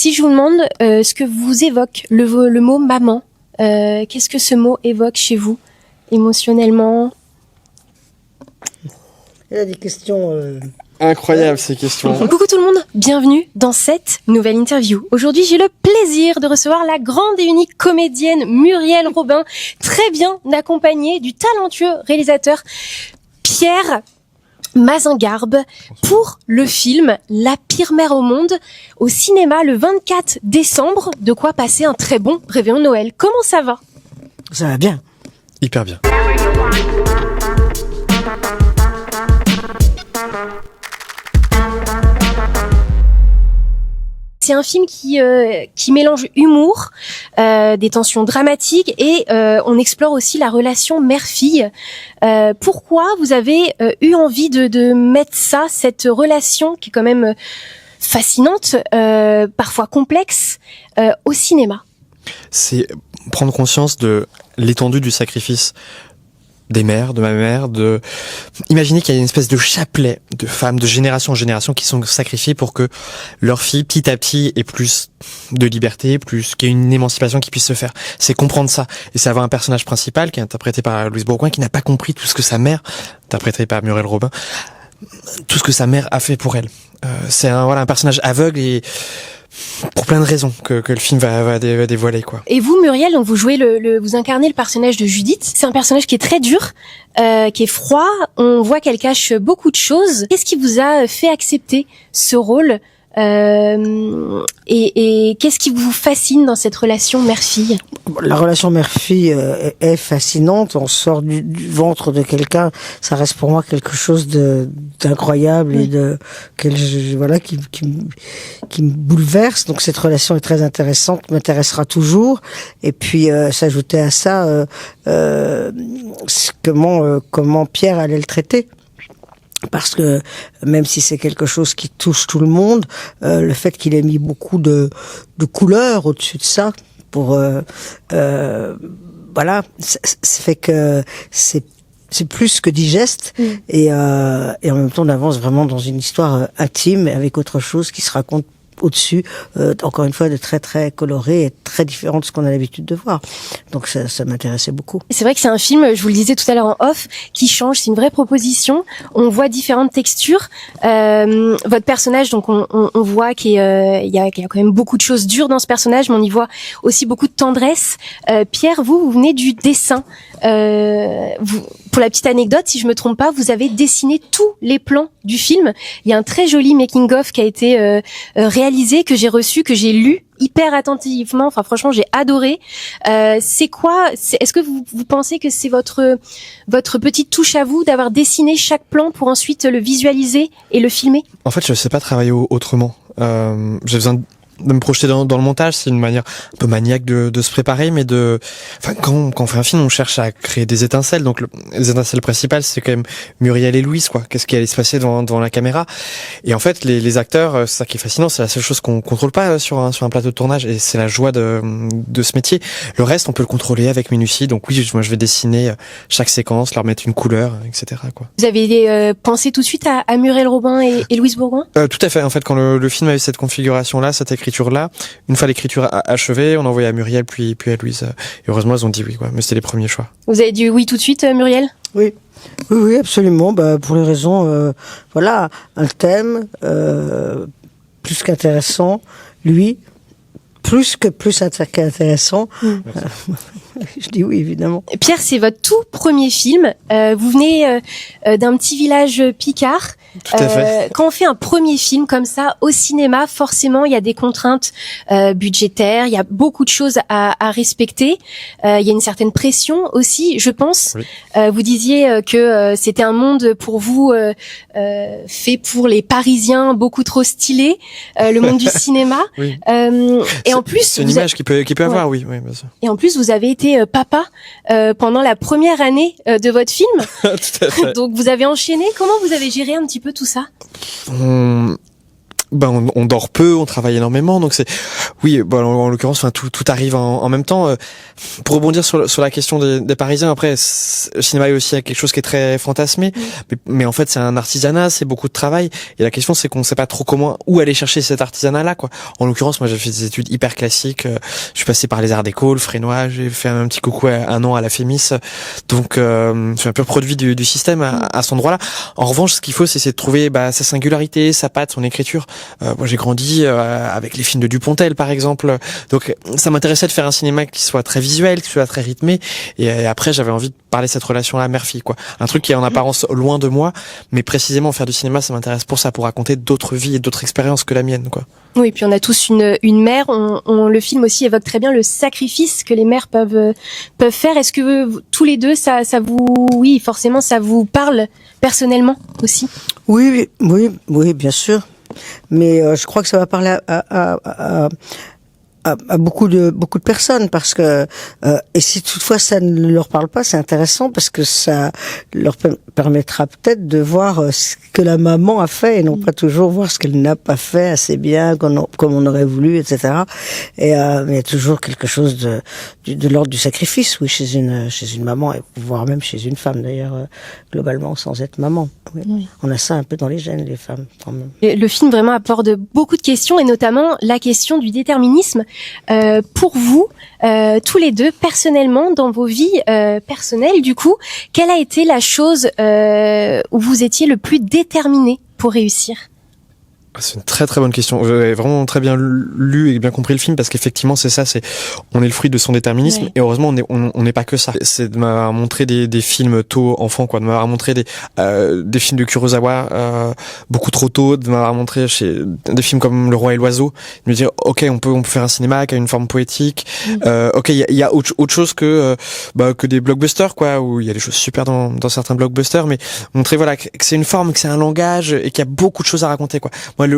Si je vous demande ce que vous évoque le mot maman, qu'est-ce que ce mot évoque chez vous, émotionnellement? Il y a des questions... Incroyable ces questions. Coucou tout le monde, bienvenue dans cette nouvelle interview. Aujourd'hui, j'ai le plaisir de recevoir la grande et unique comédienne Muriel Robin, très bien accompagnée du talentueux réalisateur Pierre Mazingarbe pour le film La pire mère au monde au cinéma le 24 décembre. De quoi passer un très bon réveillon de Noël. Comment ça va? Ça va bien. Hyper bien. C'est un film qui mélange humour, des tensions dramatiques et on explore aussi la relation mère-fille. Pourquoi vous avez eu envie de mettre cette relation qui est quand même fascinante, parfois complexe, au cinéma? C'est prendre conscience de l'étendue du sacrifice des mères, de ma mère, imaginez qu'il y a une espèce de chapelet de femmes de génération en génération qui sont sacrifiées pour que leur fille, petit à petit, ait plus de liberté, qu'il y ait une émancipation qui puisse se faire. C'est comprendre ça. Et c'est avoir un personnage principal qui est interprété par Louise Bourgoin, qui n'a pas compris tout ce que sa mère, interprétée par Muriel Robin, tout ce que sa mère a fait pour elle. C'est un personnage aveugle et pour plein de raisons que le film va dévoiler, quoi. Et vous, Muriel, donc vous jouez vous incarnez le personnage de Judith. C'est un personnage qui est très dur, qui est froid. On voit qu'elle cache beaucoup de choses. Qu'est-ce qui vous a fait accepter ce rôle, et qu'est-ce qui vous fascine dans cette relation mère-fille? La relation mère-fille est fascinante. On sort du ventre de quelqu'un, ça reste pour moi quelque chose d'incroyable et qui me bouleverse. Donc cette relation est très intéressante, m'intéressera toujours. Et puis s'ajouter à ça comment Pierre allait le traiter. Parce que même si c'est quelque chose qui touche tout le monde, le fait qu'il ait mis beaucoup de couleurs au-dessus de ça, ça fait que c'est plus que digeste, et en même temps on avance vraiment dans une histoire intime avec autre chose qui se raconte au-dessus, encore une fois, de très très coloré et très différent de ce qu'on a l'habitude de voir. Donc ça m'intéressait beaucoup. C'est vrai que c'est un film, je vous le disais tout à l'heure en off, qui change. C'est une vraie proposition. On voit différentes textures. Votre personnage, donc on voit qu'il y a quand même beaucoup de choses dures dans ce personnage, mais on y voit aussi beaucoup de tendresse. Pierre, vous venez du dessin. Pour la petite anecdote, si je me trompe pas, vous avez dessiné tous les plans du film. Il y a un très joli making-of qui a été réalisé, que j'ai reçu, que j'ai lu hyper attentivement. Enfin, franchement, j'ai adoré. Est-ce que vous pensez que c'est votre petite touche à vous d'avoir dessiné chaque plan pour ensuite le visualiser et le filmer? En fait, je sais pas travailler autrement. J'ai besoin de me projeter dans le montage. C'est une manière un peu maniaque de se préparer, mais quand on fait un film, on cherche à créer des étincelles. Donc les étincelles principales, c'est quand même Muriel et Louise, quoi. Qu'est-ce qui allait se passer devant la caméra? Et en fait, les acteurs, c'est ça qui est fascinant, c'est la seule chose qu'on contrôle pas sur un plateau de tournage, et c'est la joie de ce métier. Le reste, on peut le contrôler avec minutie. Donc oui, moi je vais dessiner chaque séquence, leur mettre une couleur, etc., quoi. Vous avez pensé tout de suite à Muriel Robin et Louise Bourgoin? Tout à fait. En fait, quand le film avait cette configuration-là, cette écriture-là, une fois l'écriture achevée, on envoyait à Muriel puis à Louise. Et heureusement, elles ont dit oui, quoi. Mais c'était les premiers choix. Vous avez dit oui tout de suite, Muriel? Oui, absolument. Pour les raisons, un thème plus qu'intéressant, lui. Plus qu'intéressant. Je dis oui, évidemment. Pierre, c'est votre tout premier film. Vous venez d'un petit village picard. Tout à fait. Quand on fait un premier film comme ça au cinéma, forcément, il y a des contraintes budgétaires, il y a beaucoup de choses à respecter. Il y a une certaine pression aussi, je pense. Oui. Vous disiez que c'était un monde pour vous fait pour les Parisiens, beaucoup trop stylé, le monde du cinéma. Oui. Et en plus, c'est une image qui peut avoir, oui, bien sûr. Et en plus, vous avez été papa pendant la première année de votre film. Tout à fait. Donc, vous avez enchaîné. Comment vous avez géré un petit peu tout ça? On dort peu, on travaille énormément, donc Oui, bon, en l'occurrence, enfin, tout arrive en même temps. Pour rebondir sur la question des Parisiens, après, le cinéma est aussi quelque chose qui est très fantasmé, mais en fait, c'est un artisanat, c'est beaucoup de travail. Et la question, c'est qu'on ne sait pas trop où aller chercher cet artisanat-là, quoi. En l'occurrence, moi, j'ai fait des études hyper classiques. Je suis passé par les Arts Déco, le Frénois, j'ai fait un petit coucou un an à la Fémis. Donc, je suis un pur produit du système à cet endroit-là. En revanche, ce qu'il faut, c'est de trouver sa singularité, sa patte, son écriture. Moi, j'ai grandi avec les films de Dupontel, par exemple. Donc, ça m'intéressait de faire un cinéma qui soit très visuel, qui soit très rythmé. Et après, j'avais envie de parler de cette relation-là mère-fille, quoi. Un truc qui est en apparence loin de moi, mais précisément faire du cinéma, ça m'intéresse pour ça, pour raconter d'autres vies et d'autres expériences que la mienne, quoi. Oui, puis on a tous une mère. Le film aussi évoque très bien le sacrifice que les mères peuvent faire. Est-ce que tous les deux, ça vous, oui, forcément, ça vous parle personnellement aussi? Oui, bien sûr. Mais je crois que ça va parler à beaucoup de personnes, parce que et si toutefois ça ne leur parle pas, c'est intéressant, parce que ça leur permettra peut-être de voir ce que la maman a fait, et non pas toujours voir ce qu'elle n'a pas fait assez bien, comme on aurait voulu, etc. Et il y a toujours quelque chose de l'ordre du sacrifice, oui, chez une maman, et voire même chez une femme d'ailleurs, globalement, sans être maman. Oui. Oui. On a ça un peu dans les gènes, les femmes, quand même. Le film vraiment aborde beaucoup de questions, et notamment la question du déterminisme. Pour vous, tous les deux, personnellement, dans vos vies personnelles, du coup, quelle a été la chose où vous étiez le plus déterminé pour réussir? C'est une très très bonne question. J'avais vraiment très bien lu et bien compris le film, parce qu'effectivement c'est ça, on est le fruit de son déterminisme, ouais. Et heureusement on n'est pas que ça. C'est de m'avoir montré des films tôt enfant, quoi, de m'avoir montré des films de Kurosawa beaucoup trop tôt, de m'avoir montré des films comme Le Roi et l'Oiseau, de me dire ok, on peut faire un cinéma qui a une forme poétique. Ok, il y a autre chose que des blockbusters, quoi, où il y a des choses super dans certains blockbusters, mais montrer voilà que c'est une forme, que c'est un langage et qu'il y a beaucoup de choses à raconter, quoi. Moi,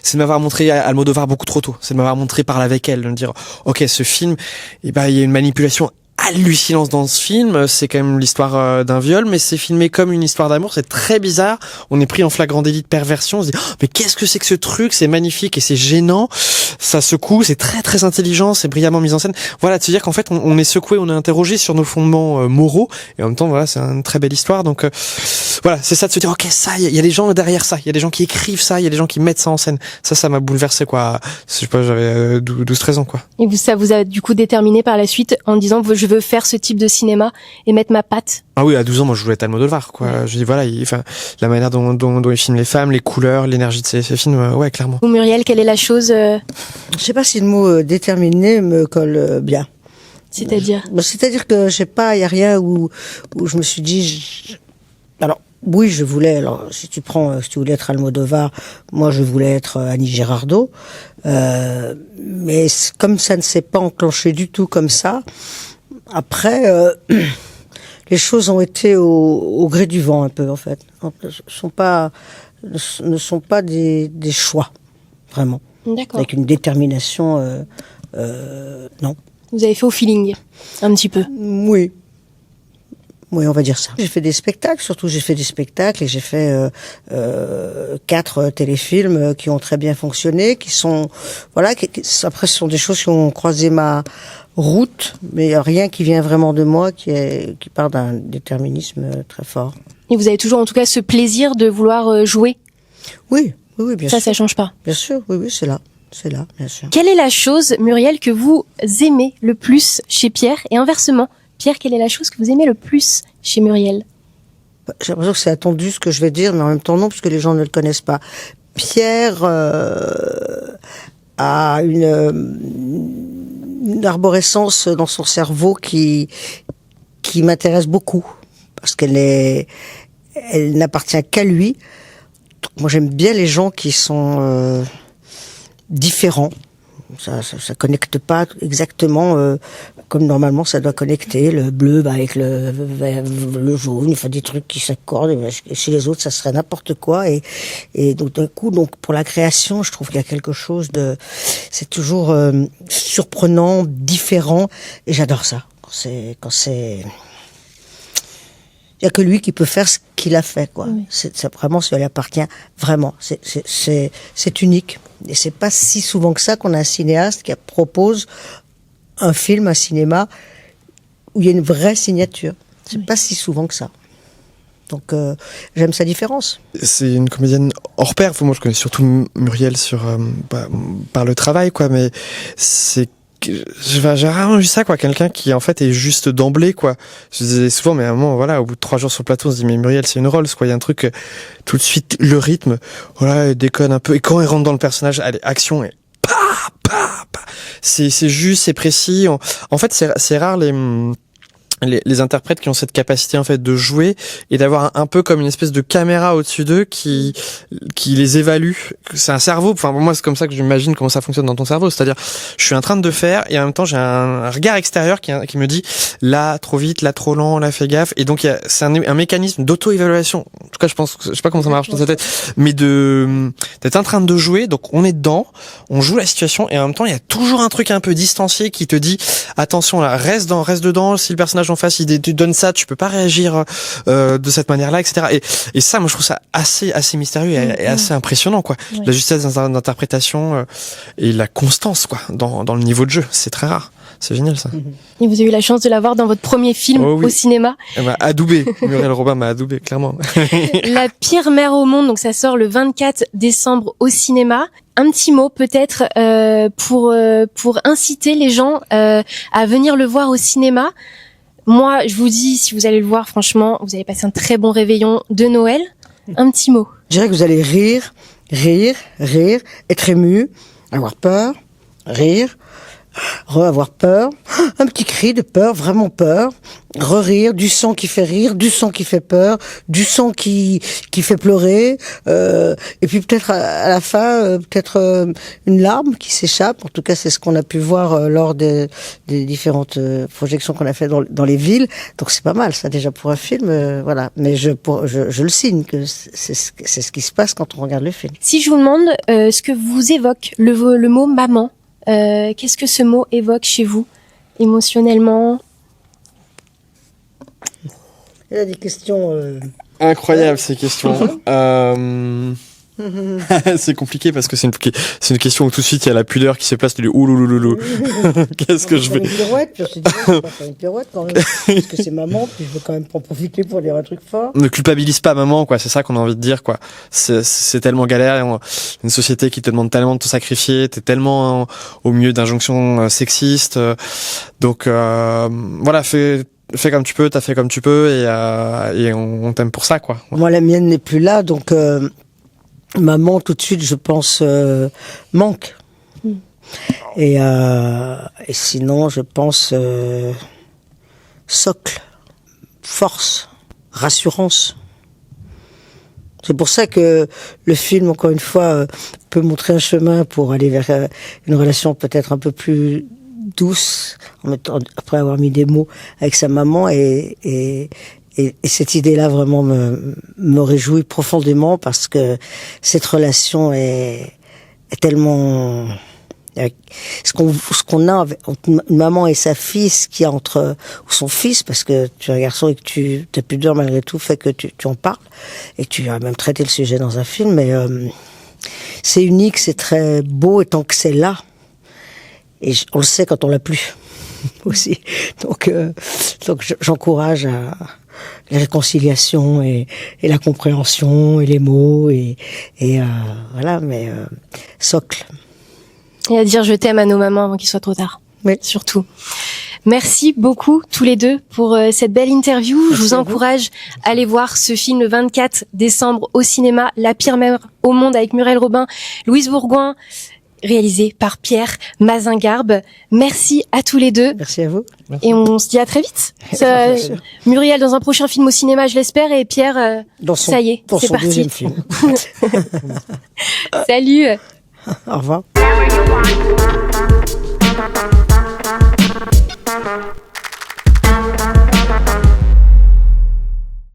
c'est de m'avoir montré Almodovar beaucoup trop tôt. C'est de m'avoir montré Parle avec elle, de me dire, ok, ce film, il y a une manipulation hallucinante dans ce film. C'est quand même l'histoire d'un viol, mais c'est filmé comme une histoire d'amour. C'est très bizarre. On est pris en flagrant délit de perversion. On se dit, oh, mais qu'est-ce que c'est que ce truc? C'est magnifique et c'est gênant. Ça secoue. C'est très très intelligent. C'est brillamment mis en scène. Voilà, de se dire qu'en fait, on est secoué, on est interrogé sur nos fondements moraux. Et en même temps, voilà, c'est une très belle histoire. Donc voilà, c'est ça, de se dire, ok, ça, il y a des gens derrière ça. Il y a des gens qui écrivent ça. Il y a des gens qui mettent ça en scène. Ça m'a bouleversé, quoi. Je sais pas, j'avais 12-13 ans, quoi. Et ça vous a du coup déterminé par la suite en disant, je veux faire ce type de cinéma et mettre ma patte? Ah oui, à 12 ans, moi, je voulais être Almodovar, quoi. Ouais. Je dis, voilà, la manière dont il filme les femmes, les couleurs, l'énergie de ces films, ouais, clairement. Ou Muriel, quelle est la chose Je sais pas si le mot déterminé me colle bien. C'est-à-dire? C'est-à-dire que il y a rien où je me suis dit, alors, oui, je voulais, alors, si tu voulais être Almodovar, moi, je voulais être Annie Girardot, mais comme ça ne s'est pas enclenché du tout comme ça, après, les choses ont été au gré du vent, un peu, en fait. Ne sont pas des choix, vraiment. D'accord. Avec une détermination, non. Vous avez fait au feeling, un petit peu. Oui. Oui, on va dire ça. J'ai fait des spectacles, surtout j'ai fait des spectacles, et j'ai fait 4 téléfilms qui ont très bien fonctionné, qui sont, voilà, après ce sont des choses qui ont croisé ma route, mais rien qui vient vraiment de moi, qui part d'un déterminisme très fort. Et vous avez toujours en tout cas ce plaisir de vouloir jouer? Oui, bien sûr. Ça change pas? Bien sûr, oui, c'est là, bien sûr. Quelle est la chose, Muriel, que vous aimez le plus chez Pierre, et inversement? Pierre, quelle est la chose que vous aimez le plus chez Muriel? J'ai l'impression que c'est attendu ce que je vais dire, mais en même temps non, puisque les gens ne le connaissent pas. Pierre a une arborescence dans son cerveau qui m'intéresse beaucoup, parce elle n'appartient qu'à lui. Donc, moi, j'aime bien les gens qui sont différents. Ça connecte pas exactement comme normalement ça doit connecter, le bleu avec le vert, le jaune, enfin des trucs qui s'accordent, et chez les autres ça serait n'importe quoi, et donc d'un coup, pour la création, je trouve qu'il y a quelque chose c'est toujours Il y a que lui qui peut faire ce qu'il a fait, quoi. Oui. C'est vraiment, ça lui appartient vraiment. C'est unique. Et c'est pas si souvent que ça qu'on a un cinéaste qui propose un film, un cinéma, où il y a une vraie signature. C'est pas si souvent que ça. Donc, j'aime sa différence. C'est une comédienne hors pair. Moi, je connais surtout Muriel par le travail, quoi. Mais j'ai rarement vu ça, quoi. Quelqu'un qui, en fait, est juste d'emblée, quoi. Je disais souvent, mais à un moment, voilà, au bout de 3 jours sur le plateau, on se dit, mais Muriel, c'est une Rolls, quoi. Il y a un truc, tout de suite, le rythme, voilà, elle déconne un peu. Et quand elle rentre dans le personnage, allez, action, et c'est juste, c'est précis. En fait, c'est rare les interprètes qui ont cette capacité en fait de jouer et d'avoir un peu comme une espèce de caméra au-dessus d'eux qui les évalue. C'est un cerveau, enfin pour moi c'est comme ça que j'imagine comment ça fonctionne dans ton cerveau, c'est-à-dire je suis en train de faire et en même temps j'ai un regard extérieur qui me dit là trop vite, là trop lent, là fais gaffe, et donc c'est un mécanisme d'auto-évaluation. En tout cas je sais pas comment ça marche dans sa tête, mais d'être en train de jouer, donc on est dedans, on joue la situation et en même temps il y a toujours un truc un peu distancié qui te dit attention là, reste dedans, si le personnage en face il te donne ça, tu peux pas réagir de cette manière-là, etc. Et ça, moi je trouve ça assez mystérieux et assez impressionnant, quoi. Ouais. La justesse d'interprétation et la constance, quoi, dans le niveau de jeu, c'est très rare. C'est génial, ça. Et vous avez eu la chance de la voir dans votre premier film au cinéma. Elle m'a adoubé. Muriel Robin m'a adoubé, clairement. La pire mère au monde, donc ça sort le 24 décembre au cinéma. Un petit mot peut-être pour inciter les gens à venir le voir au cinéma. Moi, je vous dis, si vous allez le voir, franchement, vous allez passer un très bon réveillon de Noël. Un petit mot. Je dirais que vous allez rire, être ému, avoir peur, rire, avoir peur, un petit cri de peur, vraiment peur, rire, du sang qui fait rire, du sang qui fait peur, du sang qui fait pleurer, et puis peut-être à la fin, une larme qui s'échappe. En tout cas, c'est ce qu'on a pu voir lors des différentes projections qu'on a fait dans les villes. Donc c'est pas mal, ça déjà pour un film, voilà. Mais je le signe que c'est ce qui se passe quand on regarde le film. Si je vous demande ce que vous évoque le mot maman. Qu'est-ce que ce mot évoque chez vous, émotionnellement? Il y a des questions... Incroyables, ces questions. C'est compliqué parce que c'est une question où tout de suite il y a la pudeur qui se place, tu dis ouloulouloulou. Qu'est-ce que je vais... Une pirouette, puis on se dit, je vais pas faire une pirouette quand même, parce que c'est maman, puis je veux quand même en profiter pour dire un truc fort. Ne culpabilise pas maman, quoi, c'est ça qu'on a envie de dire, quoi. C'est tellement galère, une société qui te demande tellement de te sacrifier, t'es tellement au milieu d'injonctions sexistes, donc voilà, fais comme tu peux, t'as fait comme tu peux, et on t'aime pour ça, quoi. Moi, la mienne n'est plus là, donc maman, tout de suite, je pense manque. Et sinon, je pense socle, force, rassurance. C'est pour ça que le film, encore une fois, peut montrer un chemin pour aller vers une relation peut-être un peu plus douce, après avoir mis des mots avec sa maman, et cette idée-là vraiment me réjouit profondément, parce que cette relation est tellement... Ce qu'on a entre une maman et sa fille, ce qu'il y a entre... ou son fils, parce que tu es un garçon et que ta pudeur malgré tout fait que tu en parles, et tu as même traité le sujet dans un film, mais c'est unique, c'est très beau, et tant que c'est là, et on le sait quand on l'a plus aussi. Donc j'encourage à la réconciliation et la compréhension et les mots et voilà, mais socle. Et à dire je t'aime à nos mamans avant qu'il soit trop tard. Oui. Surtout. Merci beaucoup tous les deux pour cette belle interview. Merci. Je vous encourage à aller voir ce film le 24 décembre au cinéma, La pire mère au monde, avec Muriel Robin, Louise Bourgoin, réalisé par Pierre Mazingarbe. Merci à tous les deux. Merci à vous. Et on se dit à très vite. Muriel dans un prochain film au cinéma, je l'espère, et Pierre, ça y est, c'est parti. Deuxième film. Salut. Au revoir.